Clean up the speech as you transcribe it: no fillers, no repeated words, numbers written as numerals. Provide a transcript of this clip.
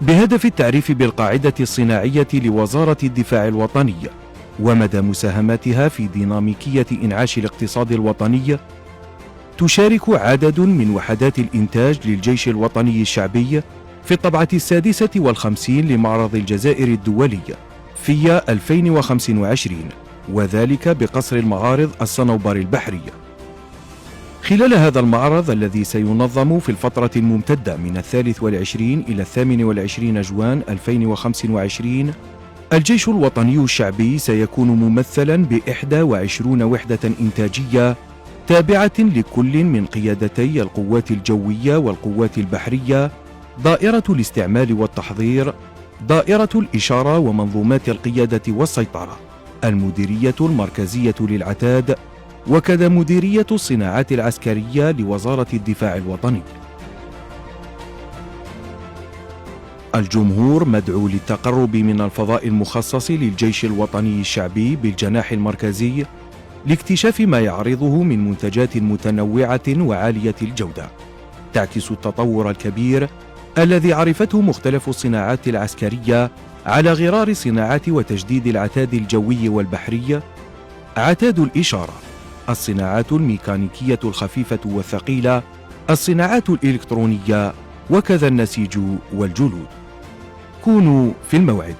بهدف التعريف بالقاعدة الصناعية لوزارة الدفاع الوطني ومدى مساهماتها في ديناميكية إنعاش الاقتصاد الوطني، تشارك عدد من وحدات الإنتاج للجيش الوطني الشعبي في الطبعة 56 لمعرض الجزائر الدولي في 2025، وذلك بقصر المعارض الصنوبر البحري. خلال هذا المعرض الذي سينظم في الفترة الممتدة من 23 إلى 28 جوان 2025، الجيش الوطني الشعبي سيكون ممثلا ب21 وحدة إنتاجية تابعة لكل من قيادتي القوات الجوية والقوات البحرية، دائرة الاستعمال والتحضير، دائرة الإشارة ومنظومات القيادة والسيطرة، المديرية المركزية للعتاد، وكذا مديرية الصناعات العسكرية لوزارة الدفاع الوطني. الجمهور مدعو للتقرب من الفضاء المخصص للجيش الوطني الشعبي بالجناح المركزي لاكتشاف ما يعرضه من منتجات متنوعة وعالية الجودة تعكس التطور الكبير الذي عرفته مختلف الصناعات العسكرية على غرار صناعات وتجديد العتاد الجوي والبحري، عتاد الإشارة، الصناعات الميكانيكية الخفيفة والثقيلة، الصناعات الإلكترونية، وكذا النسيج والجلود. كونوا في الموعد.